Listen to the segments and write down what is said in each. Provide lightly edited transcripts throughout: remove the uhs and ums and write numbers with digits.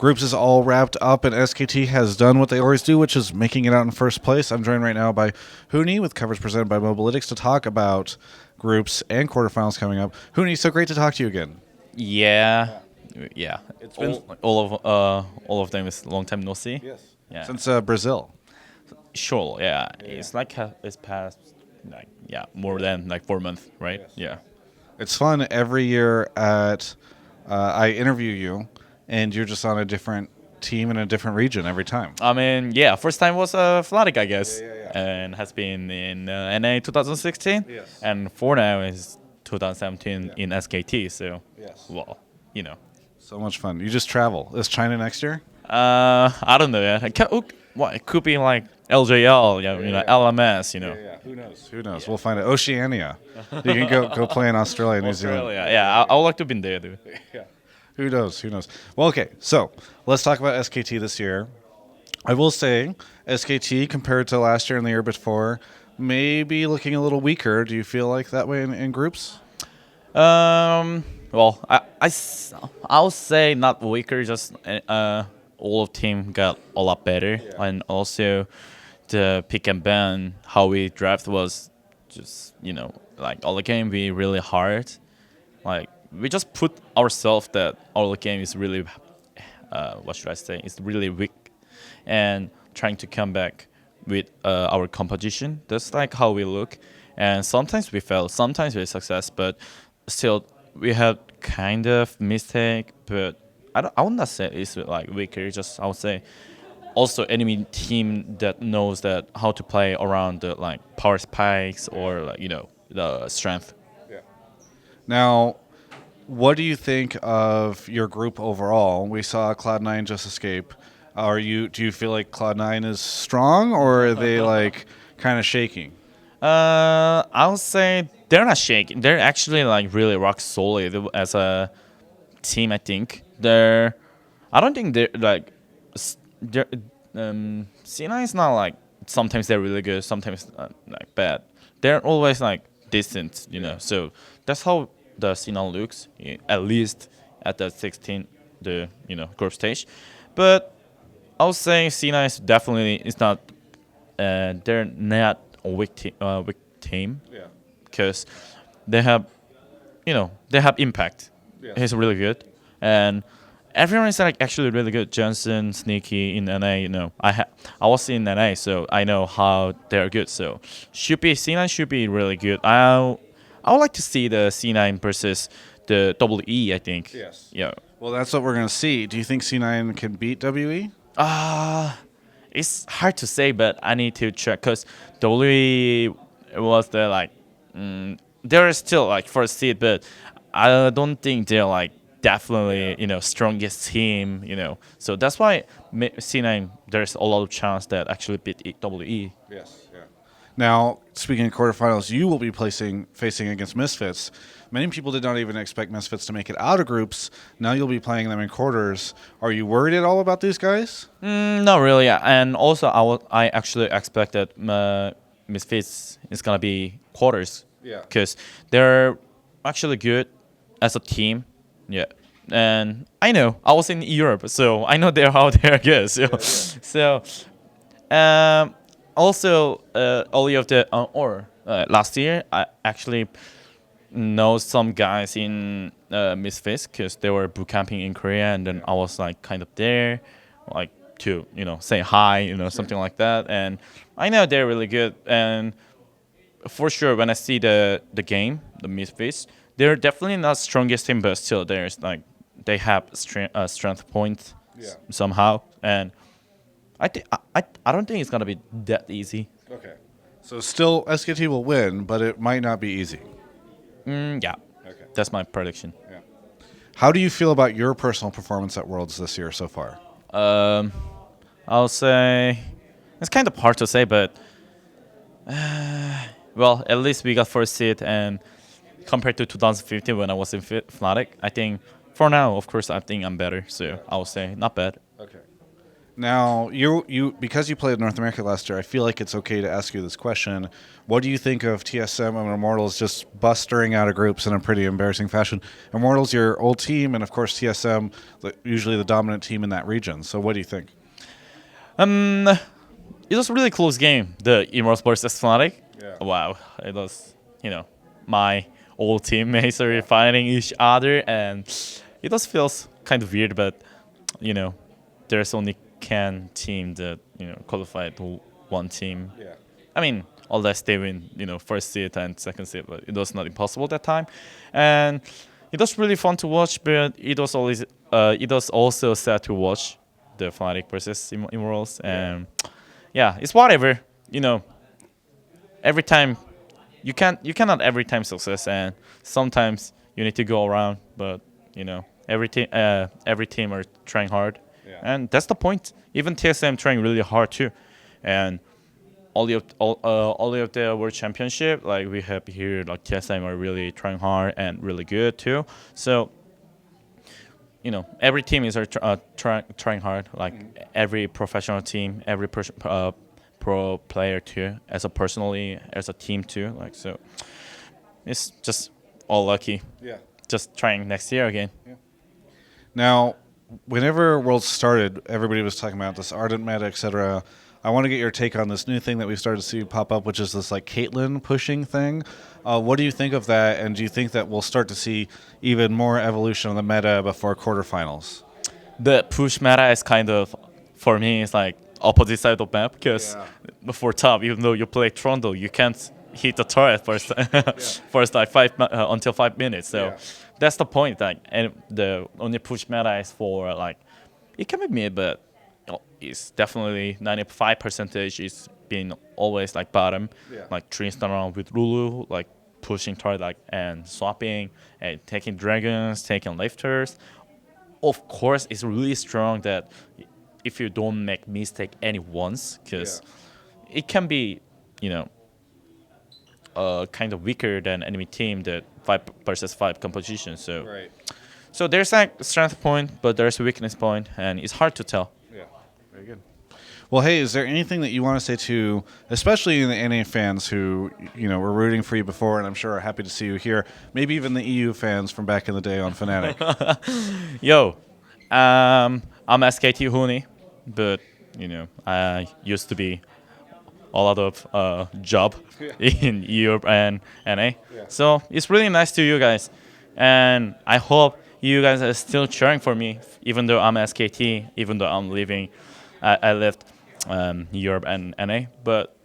Groups is all wrapped up, and SKT has done what they always do, which is making it out in first place. I'm joined right now by Huni with coverage presented by Mobalytics to talk about groups and quarterfinals coming up. Huni, so great to talk to you again. Yeah, yeah. It's been All of them is long time no see. Yeah. since Brazil. Sure. Yeah. It's like it's past more than like 4 months, right? Yes. Yeah. It's fun every year at I interview you, and you're just on a different team in a different region every time. I mean, yeah. First time was Fnatic, I guess, Yeah. and has been in NA 2016, Yes. and for now is 2017 in SKT. So, Yes. well, you know. So much fun. You just travel. Is China next year? I don't know. Yeah. It could be like LJL, Yeah. LMS, Yeah. Who knows? Who knows? We'll find it. Oceania. You can go play in Australia, New Zealand. Australia. Yeah, I would like to be there, dude. Yeah. Who knows? Who knows? Well, okay. So let's talk about SKT this year. I will say SKT compared to last year and the year before, maybe looking a little weaker. Do you feel like that way in groups? Well, I'll say not weaker. Just all of team got a lot better, and also the pick and ban how we draft was just like all the game be really hard. Like we just put ourselves that all the game is really what should I say? It's really weak, and trying to come back with our composition. That's like how we look, and sometimes we fail, sometimes we success, but still we had kind of mistake. But I would not say it's like weaker. Just I would say also enemy team that knows that how to play around the like power spikes or like the strength. Now, what do you think of your group overall? We saw Cloud9 just escape. Do you feel like Cloud9 is strong, or are they like kind of shaking? I'll say they're not shaking. They're actually like really rock solid as a team. I think they're. I don't think they're like. They're, C9 is not like sometimes they're really good, sometimes like bad. They're always like decent, So that's how the C9 looks, at least at the 16, the group stage. But I would say C9 is definitely is not. They're not a weak team. Yeah. Because they have, they have impact. Yes. He's really good, and everyone is like actually really good. Johnson, Sneaky in NA, I was in NA, so I know how they're good. So C9 should be really good. I would like to see the C9 versus the WE. I think. Yes. Yeah. Well, that's what we're gonna see. Do you think C9 can beat WE? It's hard to say, but I need to check because WE was the like. They're still like first seed, but I don't think they're like definitely strongest team. So that's why C9 there's a lot of chance that actually beat WE. Yes. Yeah. Now, speaking of quarterfinals, you will be facing against Misfits. Many people did not even expect Misfits to make it out of groups. Now you'll be playing them in quarters. Are you worried at all about these guys? Not really, and also I actually expected Misfits is gonna be quarters. Yeah. Because they're actually good as a team. Yeah. And I know I was in Europe, so I know how they're good. So, also all of the last year I actually know some guys in Misfits because they were boot camping in Korea, and then I was like kind of there, like to say hi, something like that. And I know they're really good, and for sure when I see the game, the Misfits, they're definitely not strongest team, but still there's like they have strength points somehow, and I don't think it's gonna be that easy. Okay. So still SKT will win, but it might not be easy. Yeah. Okay. That's my prediction. Yeah. How do you feel about your personal performance at Worlds this year so far? I'll say it's kind of hard to say, but well, at least we got first seed, and compared to 2015 when I was in Fnatic, I think for now, of course, I think I'm better. So I would say not bad. Okay. Now, you because you played North America last year, I feel like it's okay to ask you this question. What do you think of TSM and Immortals just bustering out of groups in a pretty embarrassing fashion? Immortals, your old team, and of course TSM, usually the dominant team in that region. So, what do you think? Um, it was a really close game. The Immortals versus Fnatic. Yeah. Wow, it was my old teammates are fighting each other, and it just feels kind of weird. But there's only can team that qualified to one team. Yeah. I mean, unless they win, first seed and second seed, but it was not impossible that time, and it was really fun to watch. But it was also sad to watch the Fnatic versus Immortals, and yeah, it's whatever. Every time you cannot every time success, and sometimes you need to go around. But every team are trying hard, and that's the point. Even TSM trying really hard too, and all of the world championship like we have here, like TSM are really trying hard and really good too. So every team is trying hard, like every professional team, every pro player too, as a team too. Like, so it's just all lucky. Yeah. Just trying next year again. Yeah. Now, whenever Worlds started, everybody was talking about this Ardent meta, etc. I want to get your take on this new thing that we started to see pop up, which is this like Caitlyn pushing thing. What do you think of that, and do you think that we'll start to see even more evolution of the meta before quarterfinals? The push meta is kind of, for me, it's like opposite side of map, because before top, even though you play Trundle, you can't hit the turret first, first like until 5 minutes. So that's the point. Like, and the only push meta is for like it can be mid, but it's definitely 95% is being always like bottom, like Tristan around with Lulu, like pushing turret like and swapping and taking dragons, taking lifters. Of course, it's really strong that if you don't make mistake any once, because it can be, kind of weaker than enemy team that 5 versus 5 composition. So there's like strength point, but there's a weakness point, and it's hard to tell. Yeah, very good. Well, hey, is there anything that you want to say to, especially the NA fans who, were rooting for you before, and I'm sure are happy to see you here, maybe even the EU fans from back in the day on Fnatic? Yo, I'm SKT Huni, but, I used to be a lot of job in Europe and NA. So it's really nice to you guys. And I hope you guys are still cheering for me, even though I'm SKT, even though I'm leaving. I left Europe and NA. But,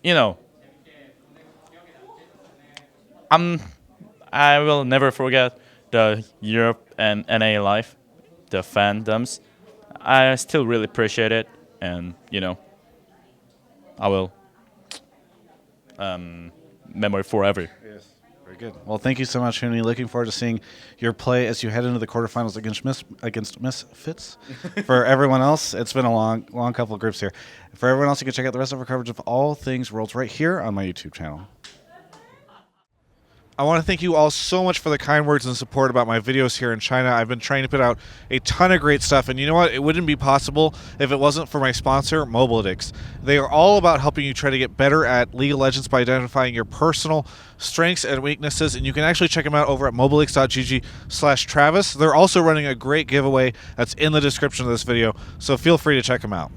I will never forget the Europe and NA life, the fandoms. I still really appreciate it. And, I will memory forever. Yes, very good. Well, thank you so much, Huni. Looking forward to seeing your play as you head into the quarterfinals against Misfits. For everyone else, it's been a long couple of groups here. For everyone else, you can check out the rest of our coverage of all things Worlds right here on my YouTube channel. I want to thank you all so much for the kind words and support about my videos here in China. I've been trying to put out a ton of great stuff, and you know what? It wouldn't be possible if it wasn't for my sponsor, Mobalytics. They are all about helping you try to get better at League of Legends by identifying your personal strengths and weaknesses, and you can actually check them out over at mobalytics.gg/Travis. They're also running a great giveaway that's in the description of this video, so feel free to check them out.